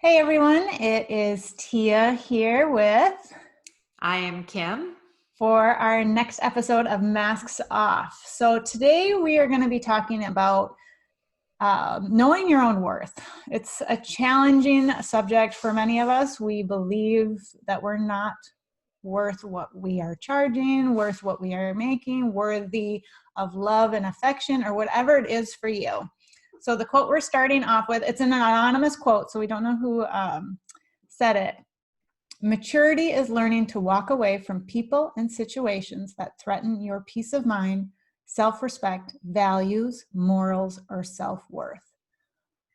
Hey everyone, it is Tia here I am Kim. for our next episode of Masks Off. So today we are going to be talking about knowing your own worth. It's a challenging subject for many of us. We believe that we're not worth what we are charging, worth what we are making, worthy of love and affection, or whatever it is for you. So the quote we're starting off with, it's an anonymous quote, so we don't know who said it. Maturity is learning to walk away from people and situations that threaten your peace of mind, self-respect, values, morals, or self-worth.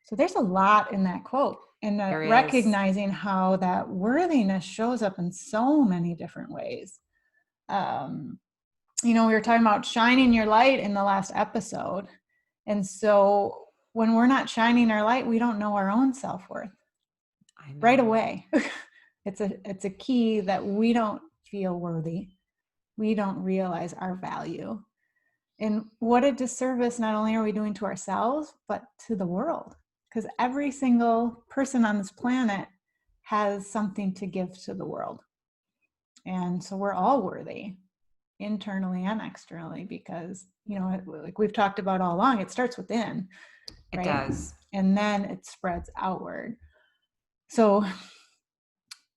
So there's a lot in that quote, and There is. recognizing how that worthiness shows up in so many different ways. We were talking about shining your light in the last episode. And so when we're not shining our light, we don't know our own self-worth I right know. away. It's a key that we don't feel worthy. We don't realize our value. And what a disservice not only are we doing to ourselves, but to the world. Because every single person on this planet has something to give to the world. And so we're all worthy, internally and externally, because, like we've talked about all along, it starts within, It right? does. And then it spreads outward. So,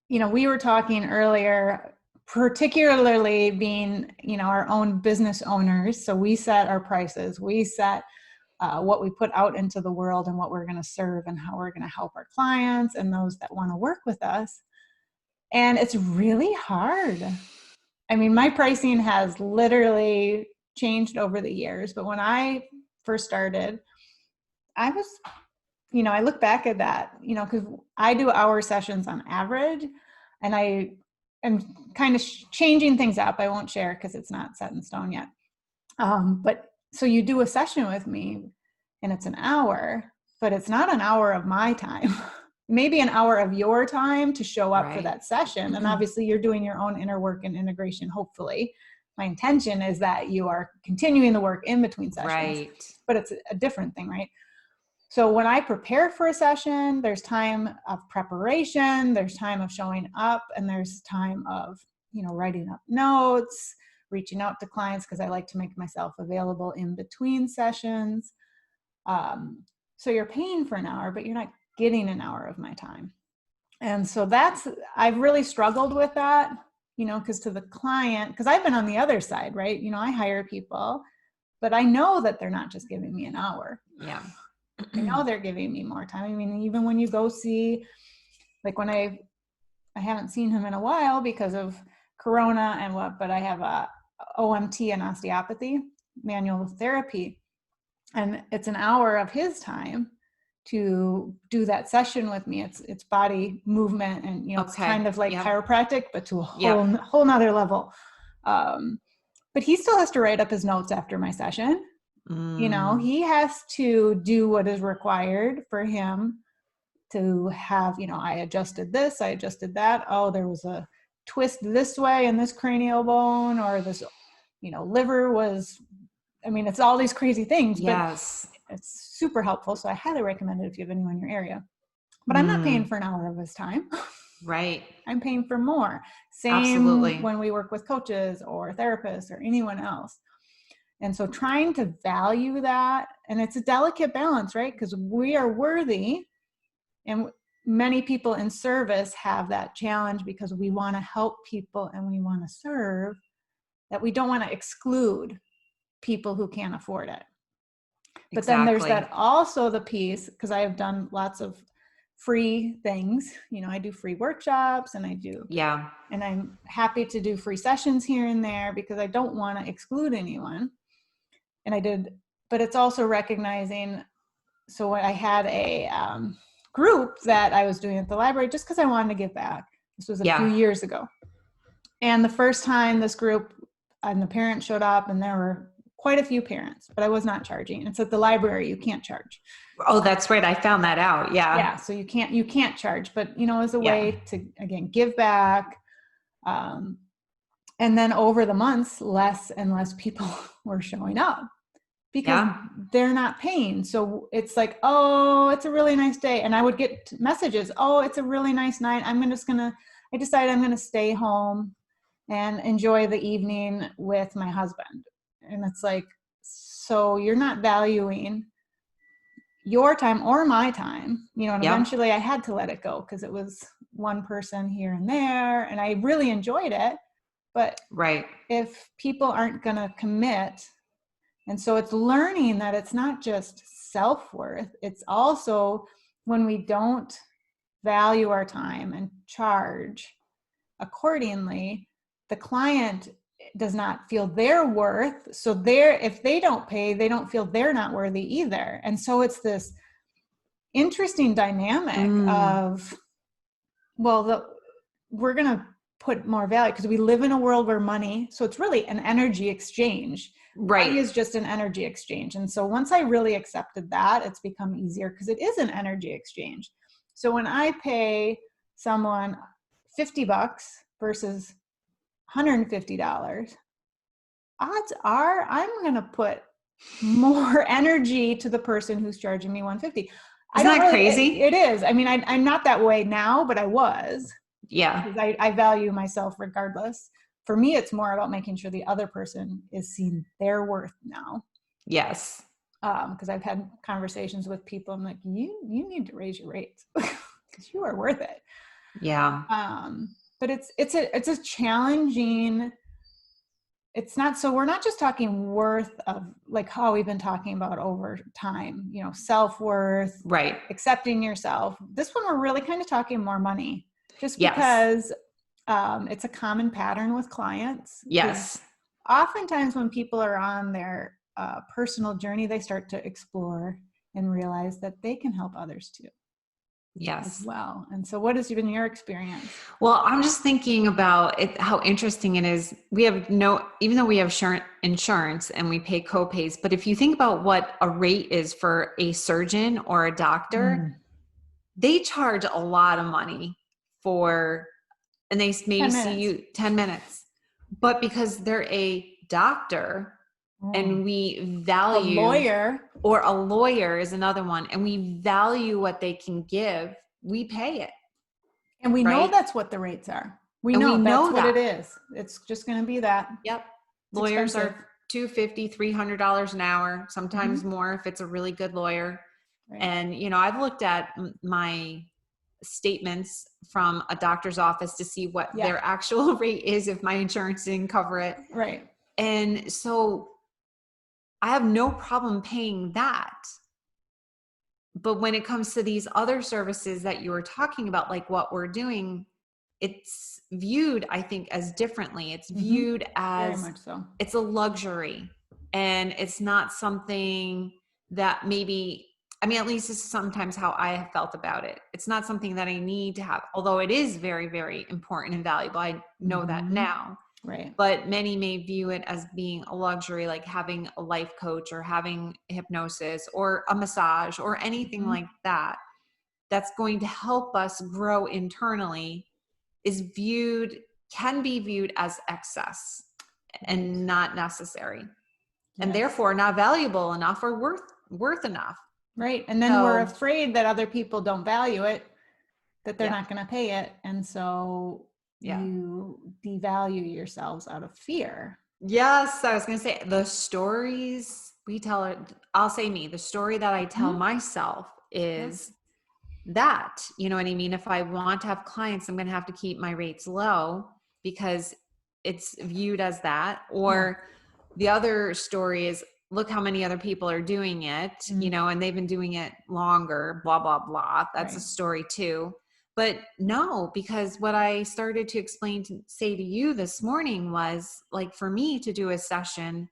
we were talking earlier, particularly being, our own business owners. So we set our prices, we set what we put out into the world and what we're going to serve and how we're going to help our clients and those that want to work with us. And it's really hard. I mean, my pricing has literally changed over the years, but when I first started, I was, I look back at that, because I do hour sessions on average, and I am kind of changing things up. I won't share because it's not set in stone yet. But so you do a session with me and it's an hour, but it's not an hour of my time. Maybe an hour of your time to show up for Right. that session. And obviously you're doing your own inner work and integration, hopefully. My intention is that you are continuing the work in between sessions, Right. but it's a different thing, right? So when I prepare for a session, there's time of preparation, there's time of showing up, and there's time of, writing up notes, reaching out to clients, because I like to make myself available in between sessions. So you're paying for an hour, but you're not getting an hour of my time. And so I've really struggled with that, because to the client, because I've been on the other side, right? I hire people, but I know that they're not just giving me an hour. Yeah. I know they're giving me more time. I mean, even when you go see, like when I haven't seen him in a while because of Corona and but I have a OMT and osteopathy, manual therapy. And it's an hour of his time to do that session with me. It's body movement, and it's Okay. kind of like Yep. chiropractic, but to a Yep. whole nother level. But he still has to write up his notes after my session. Mm. He has to do what is required for him to have, I adjusted this, I adjusted that. Oh, there was a twist this way in this cranial bone, or this, liver was, it's all these crazy things, but Yes. it's super helpful. So I highly recommend it if you have anyone in your area. But I'm not paying Mm. for an hour of his time. Right. I'm paying for more. Same Absolutely. when we work with coaches or therapists or anyone else. And so trying to value that, and it's a delicate balance, right? Because we are worthy, and many people in service have that challenge because we want to help people and we want to serve, that we don't want to exclude people who can't afford it. But then there's Exactly. that also the piece, because I have done lots of free things. I do free workshops, and Yeah. I'm happy to do free sessions here and there because I don't want to exclude anyone. And I did, but it's also recognizing. So I had a group that I was doing at the library just because I wanted to give back. This was a few Yeah. years ago. And the first time this group and the parents showed up, and there were quite a few parents, but I was not charging. It's at the library, you can't charge. Oh, that's right. I found that out. Yeah. Yeah, so you can't charge, but as a Yeah. way to, again, give back. And then over the months, less and less people were showing up. because Yeah. they're not paying. So it's like, oh, it's a really nice day. And I would get messages, oh, it's a really nice night. I decided I'm going to stay home and enjoy the evening with my husband. And it's like, so you're not valuing your time or my time, and Yeah. eventually I had to let it go because it was one person here and there, and I really enjoyed it. But Right. if people aren't going to commit, and so it's learning that it's not just self-worth, it's also when we don't value our time and charge accordingly, the client does not feel their worth. So if they don't pay, they don't feel they're not worthy either. And so it's this interesting dynamic of, well, we're going to put more value because we live in a world where money, so it's really an energy exchange. Right. Money is just an energy exchange. And so once I really accepted that, it's become easier because it is an energy exchange. So when I pay someone $50 versus $150, odds are I'm going to put more energy to the person who's charging me $150. Isn't that crazy? It is. I mean, I'm not that way now, but I was. Yeah. Because I value myself regardless. For me, it's more about making sure the other person is seeing their worth now. Yes. Because I've had conversations with people. I'm like, you need to raise your rates because you are worth it. Yeah. But it's a challenging. It's not, so we're not just talking worth of like how we've been talking about over time, self-worth, Right. accepting yourself. This one, we're really kind of talking more money, just Yes. because it's a common pattern with clients. Yes. Oftentimes when people are on their personal journey, they start to explore and realize that they can help others too. Yes. As well. And so what has been your experience? Well, I'm just thinking about it, how interesting it is. Even though we have insurance and we pay co-pays, but if you think about what a rate is for a surgeon or a doctor, they charge a lot of money and they maybe see you 10 minutes, but because they're a doctor and we value a lawyer is another one, and we value what they can give, we pay it. And we know that's what the rates are. We know that's what it is. It's just going to be that. Yep. Lawyers are $250, $300 an hour, sometimes more if it's a really good lawyer. Right. And, I've looked at my statements from a doctor's office to see what their actual rate is if my insurance didn't cover it. Right. And so I have no problem paying that. But when it comes to these other services that you were talking about, like what we're doing, it's viewed, I think, as differently. It's viewed as very much so. It's a luxury, and it's not something that maybe, at least this is sometimes how I have felt about it. It's not something that I need to have, although it is very, very important and valuable. I know that now. Right. But many may view it as being a luxury, like having a life coach or having hypnosis or a massage or anything like that, that's going to help us grow internally, can be viewed as excess and not necessary, and therefore not valuable enough or worth enough. Right. And then we're afraid that other people don't value it, that they're not going to pay it. And so you devalue yourselves out of fear. Yes. I was going to say the stories we tell, I'll say me, the story that I tell myself is that, you know what I mean? If I want to have clients, I'm going to have to keep my rates low because it's viewed as that. Or the other story is, look how many other people are doing it, and they've been doing it longer, blah, blah, blah. That's a story too. But no, because what I started to say to you this morning was, like, for me to do a session,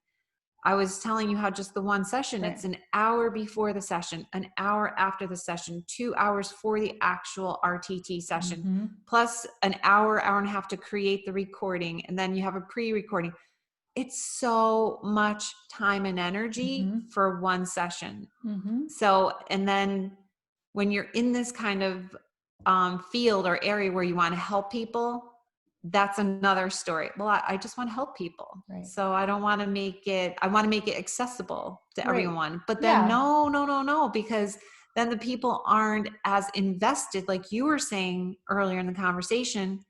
I was telling you how just the one session, it's an hour before the session, an hour after the session, 2 hours for the actual RTT session, plus an hour and a half to create the recording. And then you have a pre-recording. It's so much time and energy for one session. So, and then when you're in this kind of field or area where you want to help people, that's another story. Well, I just want to help people. Right. So I don't want to make it, I want to make it accessible to Right. everyone. But then Yeah. no, because then the people aren't as invested, like you were saying earlier in the conversation.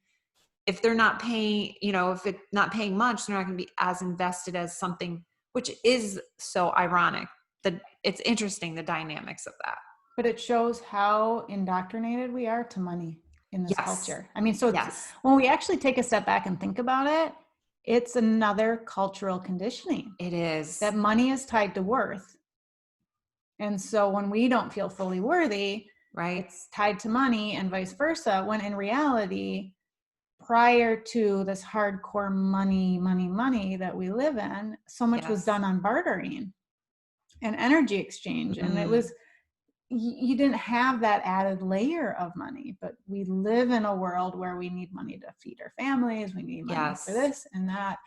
If they're not paying, if it's not paying much, they're not going to be as invested as something, which is so ironic. That it's interesting, the dynamics of that. But it shows how indoctrinated we are to money in this Yes. culture. I mean, so it's, Yes. when we actually take a step back and think about it, it's another cultural conditioning It is. that money is tied to worth. And so when we don't feel fully worthy, Right. it's tied to money, and vice versa, when in reality, prior to this hardcore money that we live in, so much was Yes. done on bartering and energy exchange. And it was, you didn't have that added layer of money, but we live in a world where we need money to feed our families. We need money for this and that.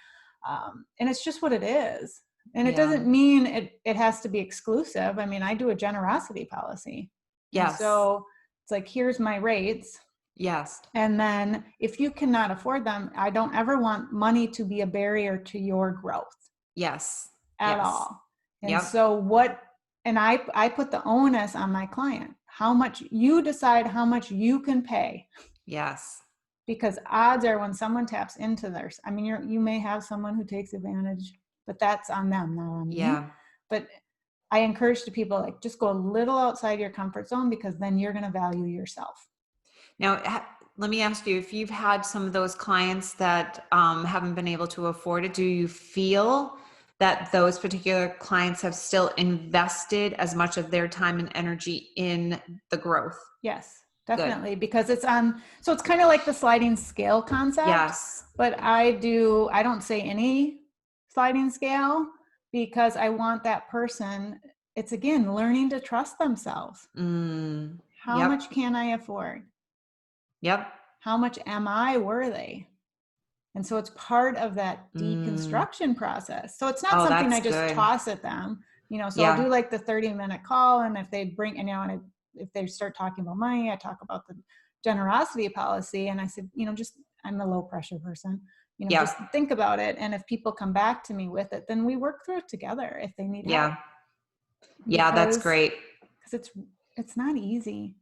And it's just what it is. And it doesn't mean it has to be exclusive. I mean, I do a generosity policy. Yes. And so it's like, here's my rates. Yes. And then if you cannot afford them, I don't ever want money to be a barrier to your growth. Yes. At all. And so and I put the onus on my client. How much you decide, how much you can pay. Yes. Because odds are, when someone taps into theirs, I mean, you may have someone who takes advantage, but that's on them, not on me. But I encourage the people, like, just go a little outside your comfort zone, because then you're going to value yourself. Now, let me ask you, if you've had some of those clients that haven't been able to afford it, do you feel that those particular clients have still invested as much of their time and energy in the growth? Yes, definitely. Good. Because it's on, so it's kind of like the sliding scale concept. Yes. But I don't say any sliding scale, because I want that person, it's again, learning to trust themselves. How much can I afford? How much am I worthy? And so it's part of that deconstruction process. So it's not something I just toss at them, so I'll do like the 30-minute call. And if they bring, and if they start talking about money, I talk about the generosity policy. And I said, I'm a low pressure person, just think about it. And if people come back to me with it, then we work through it together if they need help. Yeah, that's great. Because it's not easy.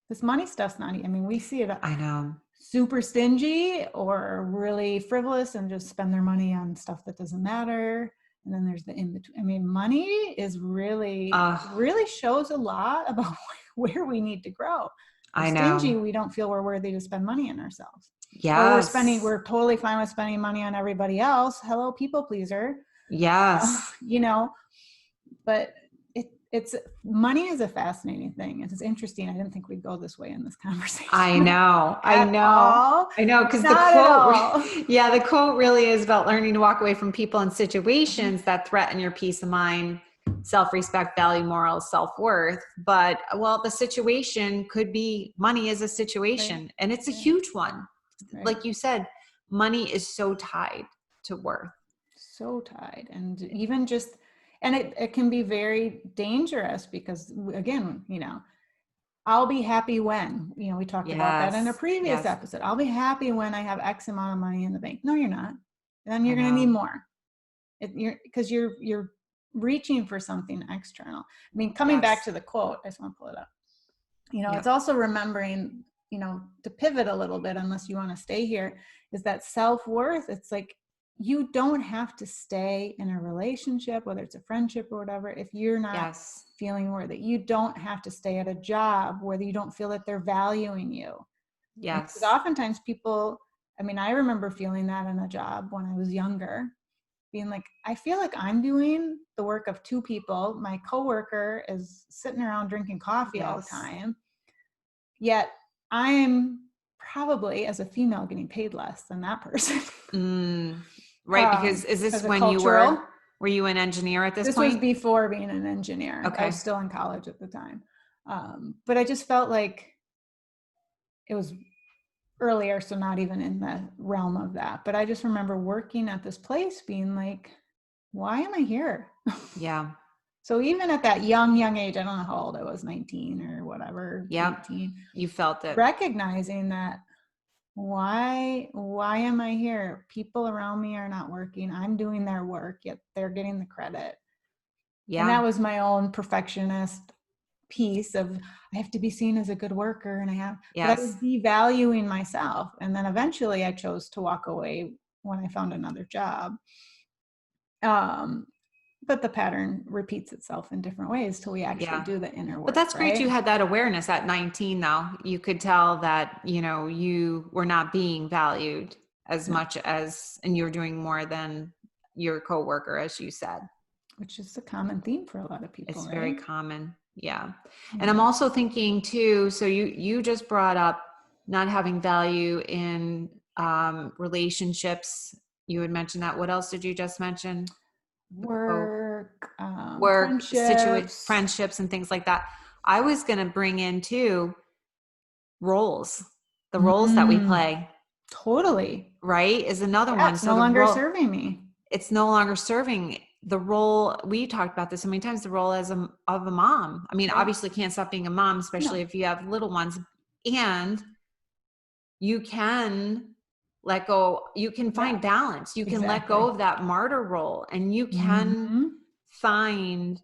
This money stuff's not, I mean, we see it. I know. Super stingy or really frivolous and just spend their money on stuff that doesn't matter. And then there's the in-between. I mean, money is really shows a lot about where we need to grow. I know. Stingy, we don't feel we're worthy to spend money on ourselves. Or we're totally fine with spending money on everybody else. Hello, people pleaser. Yes. But it's money is a fascinating thing. It's interesting. I didn't think we'd go this way in this conversation. I know. Because the quote really is about learning to walk away from people and situations that threaten your peace of mind, self-respect, value, morals, self-worth. But the situation could be, money is a situation, and it's a huge one. Right. Like you said, money is so tied to worth. So tied. And even just, and it can be very dangerous, because again, I'll be happy when, we talked about that in a previous episode. I'll be happy when I have X amount of money in the bank. No, you're not. Then you're going to need more. Because you're reaching for something external. I mean, coming back to the quote, I just want to pull it up. It's also remembering, to pivot a little bit, unless you want to stay here, is that self-worth. It's like, you don't have to stay in a relationship, whether it's a friendship or whatever, if you're not feeling worthy. You don't have to stay at a job where you don't feel that they're valuing you. Because oftentimes people, I mean, I remember feeling that in a job when I was younger, being like, I feel like I'm doing the work of two people. My coworker is sitting around drinking coffee all the time. Yet I'm probably, as a female, getting paid less than that person. Right, because is this when were you an engineer at this point? This was before being an engineer. Okay. I was still in college at the time. But I just felt like it was earlier, so not even in the realm of that. But I just remember working at this place being like, why am I here? Yeah. So even at that young age, I don't know how old I was, 19 or whatever. 18, you felt it. Recognizing that why am I here? People around me are not working. I'm doing their work, yet they're getting the credit. And that Yeah. was my own perfectionist piece of, I have to be seen as a good worker, but I was Yes. devaluing myself. And then eventually I chose to walk away when I found another job. But the pattern repeats itself in different ways till we actually Yeah. do the inner But work, that's great you right? had that awareness at 19 though. You could tell that, you were not being valued as No, much as, and you were doing more than your coworker, as you said. which is a common theme for a lot of people, It's very right? common. Yeah. And I'm Yeah. also thinking too, so you just brought up not having value in relationships. You had mentioned that. What else did you just mention? Oh, Work, friendships. friendships and things like that. I was going to bring in too roles, the roles that we Mm, play, totally. right? Is another Yeah, one. it's So no the longer role, serving me. it's no longer serving the role. We talked about this so many times, the role of a mom. I mean, Right? obviously can't stop being a mom, especially No, if you have little ones, and you can let go. You can yeah, find balance. You can let go exactly. of that martyr role, and you can Hmm. find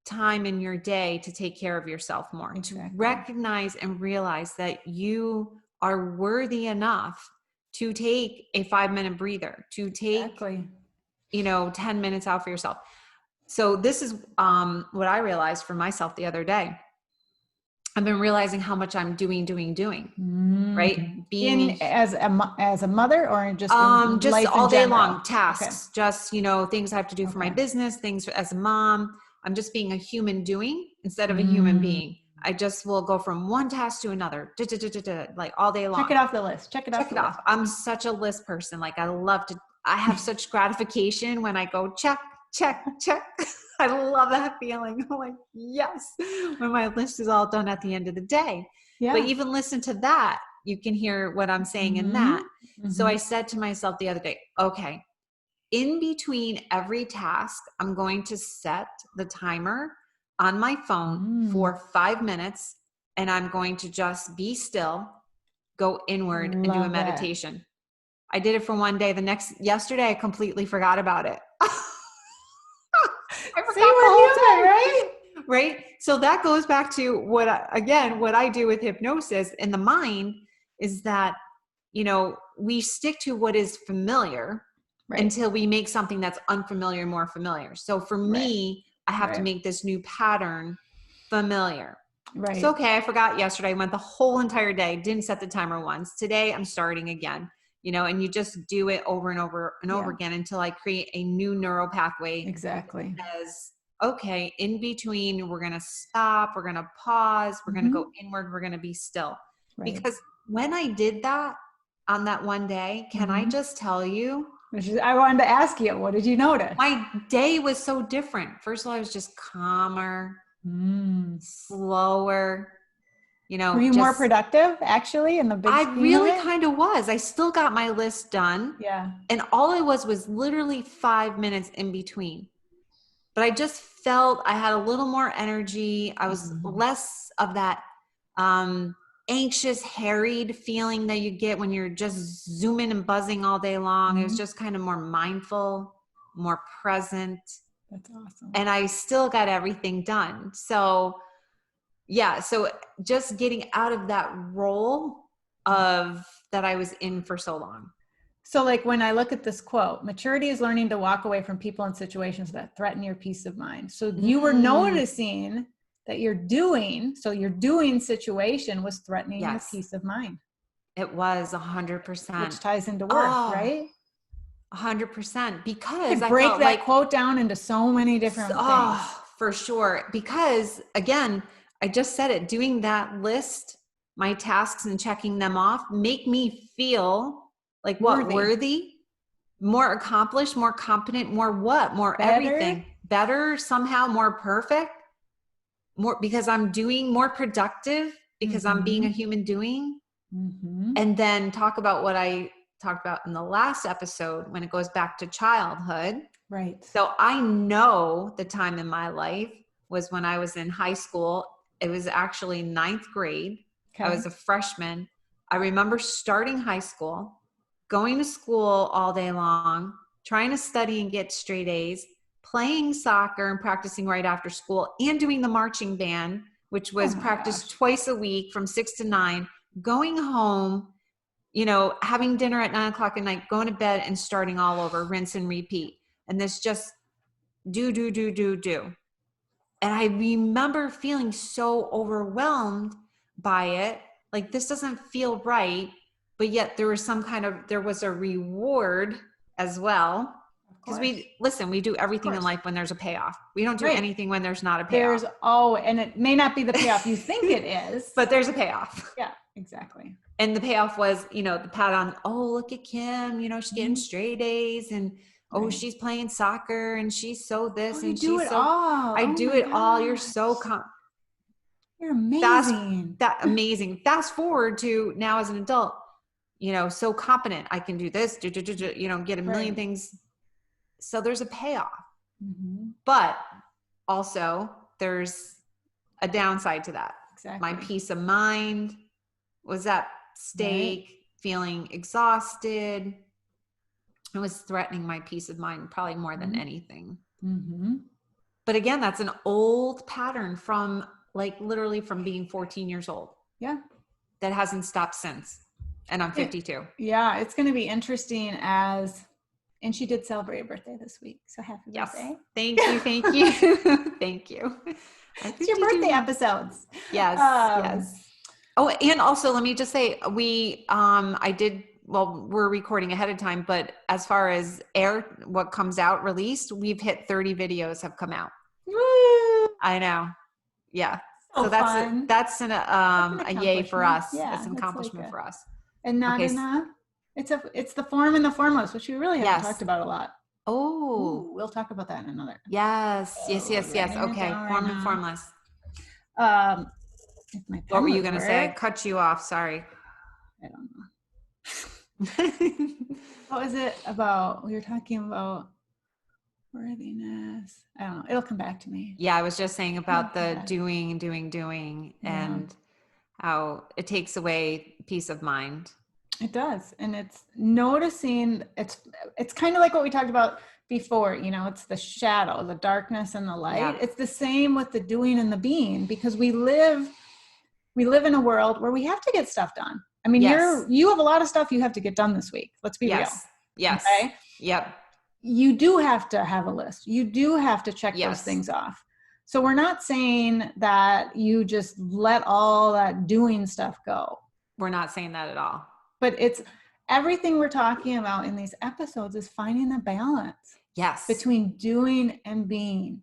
time in your day to take care of yourself more, to Exactly. recognize and realize that you are worthy enough to take a 5-minute breather, to take, Exactly. 10 minutes out for yourself. So this is what I realized for myself the other day. I've been realizing how much I'm doing, right? Mm. Being In in as a mother, or just in just life in all day general? long Okay. tasks, just, things I have to do for my Okay. business, things as a mom. I'm just being a human doing instead of a human Mm. being. I just will go from one task to another, like all day Check long. it off the list. Check it off Check the it off. list. I'm such a list person. Like I have such gratification when I go check, check, check. I love that feeling. I'm like, yes, when my list is all done at the end of the day. But Yeah. even listen to that, you can hear what I'm saying in Hmm. that. So Hmm. I said to myself the other day, okay, in between every task, I'm going to set the timer on my phone Mm. for 5 minutes, and I'm going to just be still, go inward, and do a Love that. meditation. I did it for one day. Yesterday, I completely forgot about it. I See, forgot the we're whole human, day. right? Right. So that goes back to what I do with hypnosis in the mind is that, we stick to what is familiar Right. until we make something that's unfamiliar more familiar. So for Right. me, I have to Right. make this new pattern familiar. So, Right. okay, I forgot yesterday. I went the whole entire day, didn't set the timer once. Today I'm starting again, and you just do it over and over and over Yeah. again until I create a new neural pathway Exactly. that says, okay, in between, we're going to stop, we're going to pause, we're going to go Hmm. inward, we're going to be still. Right. Because when I did that on that one day, can I Hmm. just tell you, I wanted to ask you, what did you notice? my day was so different. First of all, I was just calmer, Mm. slower, Were you more just, productive actually in the big I scheme of really it? kind of was. I still got my list done. Yeah. And all I was literally 5 minutes in between. But I just felt I had a little more energy. I was Mhm. less of that um, anxious, harried feeling that you get when you're just zooming and buzzing all day long. It was Mhm. just kind of more mindful, more present. That's awesome. And I still got everything done. So, yeah. So just getting out of that role of that I was in for so long. So, like when I look at this quote, maturity is learning to walk away from people and situations that threaten your peace of mind. So, you were Mm, noticing that your doing situation was threatening your yes, peace of mind, it was which 100%. ties into worth, Oh, right? 100%. You Because could I break felt that like, quote down into so many different things. for sure. Because again, I just said it, doing that list, my tasks and checking them off make me feel like what? Worthy, Worthy, more accomplished, more competent, more what? More better. everything, better, somehow more perfect, more because I'm doing more productive because I'm being a Mm-hmm. human doing. Mm-hmm. And then talk about what I talked about in the last episode when it goes back to childhood. Right. So I know the time in my life was when I was in high school. It was actually ninth grade. I Okay. was a freshman. I remember starting high school, going to school all day long, trying to study and get straight A's, playing soccer and practicing right after school, and doing the marching band, which was practiced twice a week from 6 to 9, going home, you know, having dinner at 9 o'clock at night, going to bed and starting all over, rinse and repeat. And this just do. And I remember feeling so overwhelmed by it. Like, this doesn't feel right, but yet there was there was a reward as well. Because we do everything in life when there's a payoff. We don't do anything when there's not a payoff. And it may not be the payoff you think it is. But there's a payoff. Yeah, exactly. And the payoff was, you know, the pat on, oh, look at Kim, you know, she's getting straight A's, and oh, she's playing soccer, and she's so this, and she's so, I do it all. You're so, you're amazing. Amazing. Fast forward to now as an adult, you know, so competent. I can do this, you know, get a million things. So there's a payoff, but also there's a downside to that. Exactly. My peace of mind was at stake, feeling exhausted. It was threatening my peace of mind probably more than anything. But again, that's an old pattern from literally from being 14 years old. Yeah. That hasn't stopped since. And I'm 52. Yeah. It's going to be interesting and she did celebrate a birthday this week. So happy birthday. Thank you. Thank you. Thank you. It's your birthday episodes. Yes. Yes. Oh, and also let me just say, we're recording ahead of time, but as far as what comes out released, we've hit 30 videos have come out. Woo! I know. Yeah. So that's a yay for us. Yeah, it's an accomplishment for us. And not it's the form and the formless, which we really haven't talked about a lot. Oh, we'll talk about that in another. Yes. Okay. Form and formless. What were you going to say? I cut you off. Sorry. I don't know. What was it about? We were talking about worthiness. I don't know. It'll come back to me. Yeah. I was just saying about the doing and how it takes away peace of mind. It does. And it's noticing, it's kind of like what we talked about before, you know, it's the shadow, the darkness and the light. Yeah. It's the same with the doing and the being, because we live in a world where we have to get stuff done. I mean, you have a lot of stuff you have to get done this week. Let's be real. Yes. Okay? Yep. You do have to have a list. You do have to check those things off. So we're not saying that you just let all that doing stuff go. We're not saying that at all. But it's everything we're talking about in these episodes is finding the balance. Yes. Between doing and being.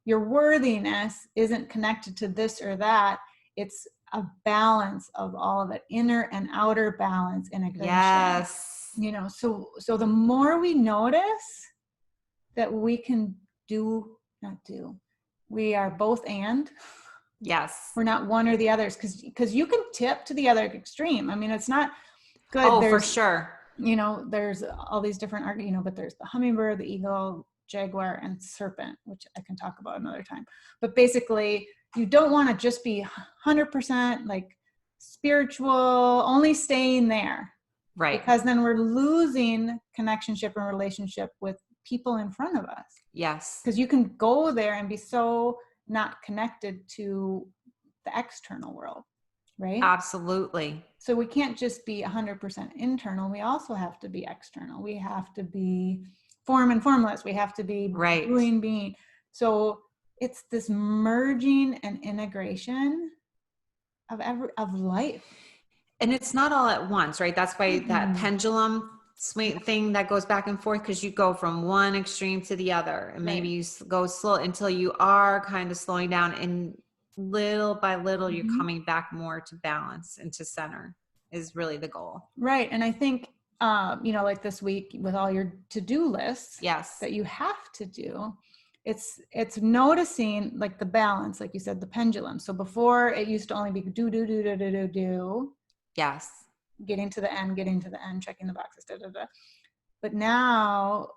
Your worthiness isn't connected to this or that. It's a balance of all of it, inner and outer balance, integration. Yes. You know, so the more we notice that we can we are both and. Yes. We're not one or the others, because you can tip to the other extreme. I mean, it's not good. Oh, for sure. You know, there's all these different, you know, but there's the hummingbird, the eagle, jaguar, and serpent, which I can talk about another time. But basically, you don't want to just be 100% like spiritual, only staying there. Right. Because then we're losing connectionship and relationship with people in front of us. Yes. Because you can go there and be so not connected to the external world. Right? Absolutely. So we can't just be 100% internal. We also have to be external. We have to be form and formless. We have to be doing, being. So it's this merging and integration of life. And it's not all at once, right? That's why that pendulum swing thing that goes back and forth, because you go from one extreme to the other, and maybe you go slow until you are kind of slowing down, and little by little you're coming back more to balance and to center is really the goal. Right. And I think you know, like this week with all your to-do lists that you have to do, it's noticing like the balance, like you said, the pendulum. So before it used to only be do. Yes. Getting to the end, checking the boxes, But now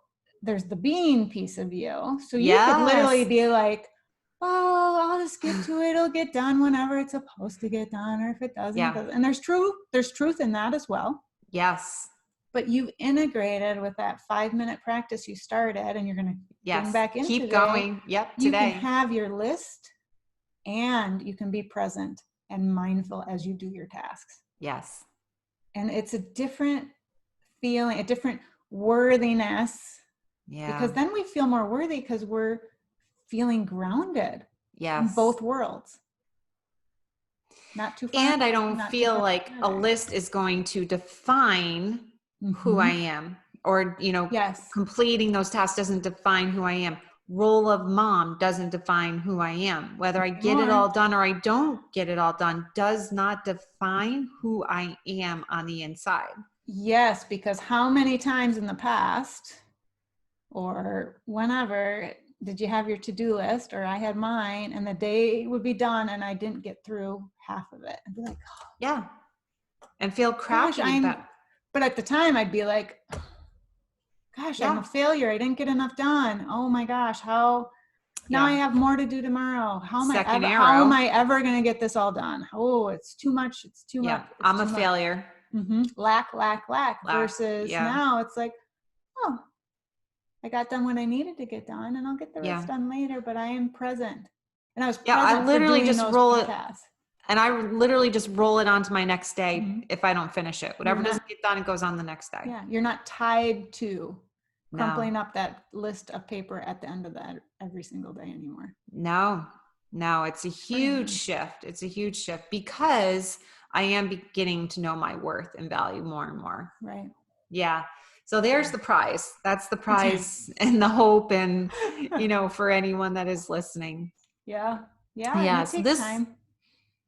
there's the being piece of you. So you could literally be like, oh, I'll just get to it. It'll get done whenever it's supposed to get done, or if it doesn't, it Yeah. doesn't. And there's truth in that as well. Yes. But you've integrated with that 5-minute practice you started, and you're going to bring back in Keep today. going. Yep. You Today. can have your list, and you can be present and mindful as you do your tasks. Yes. And it's a different feeling, a different worthiness. Yeah. Because then we feel more worthy because we're feeling grounded Yes. in both worlds. Not too far. And I don't feel like a list is going to define who I am, or, completing those tasks doesn't define who I am. Role of mom doesn't define who I am. Whether I get it all done or I don't get it all done does not define who I am on the inside. Yes, because how many times in the past or whenever did you have your to-do list, or I had mine, and the day would be done and I didn't get through half of it? I'd be like, oh, yeah, and feel crappy. But at the time I'd be like, gosh, I'm a failure. I didn't get enough done. Oh my gosh, how now I have more to do tomorrow. How am I ever going to get this all done? Oh, it's too much. It's too much. I'm a failure. Lack. Versus now it's like, oh, I got done what I needed to get done, and I'll get the rest done later, but I am present. And I was present I literally for just roll it. And I literally just roll it onto my next day if I don't finish it. Whatever doesn't get done, it goes on the next day. Yeah, you're not tied to crumpling up that list of paper at the end of that every single day anymore. No, it's a huge shift. It's a huge shift because I am beginning to know my worth and value more and more. Right. Yeah. So there's the prize. That's the prize and the hope, and, for anyone that is listening. Yeah. Yeah. It takes time.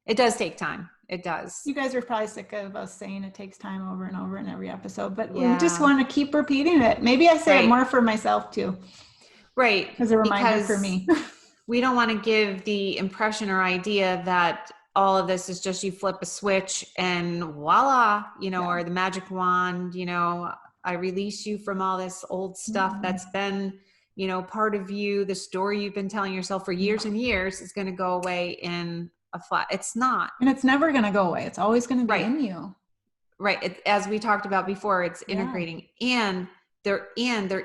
It does take time. It does. You guys are probably sick of us saying it takes time over and over in every episode, but we just want to keep repeating it. Maybe I say it more for myself too. Right. As a reminder for me. We don't want to give the impression or idea that all of this is just you flip a switch and voila, or the magic wand, I release you from all this old stuff that's been, part of you. The story you've been telling yourself for years and years is going to go away in a flash. It's not. And it's never going to go away. It's always going to be in you. Right. As we talked about before, it's integrating. And there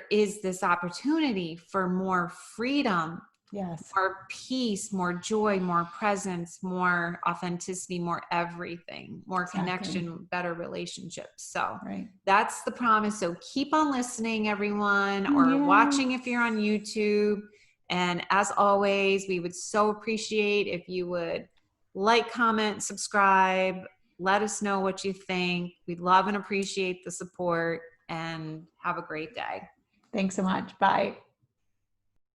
is this opportunity for more freedom. Yes. More peace, more joy, more presence, more authenticity, more everything, more connection, better relationships. So that's the promise. So keep on listening, everyone, or watching if you're on YouTube. And as always, we would so appreciate if you would like, comment, subscribe, let us know what you think. We love and appreciate the support, and have a great day. Thanks so much. Bye.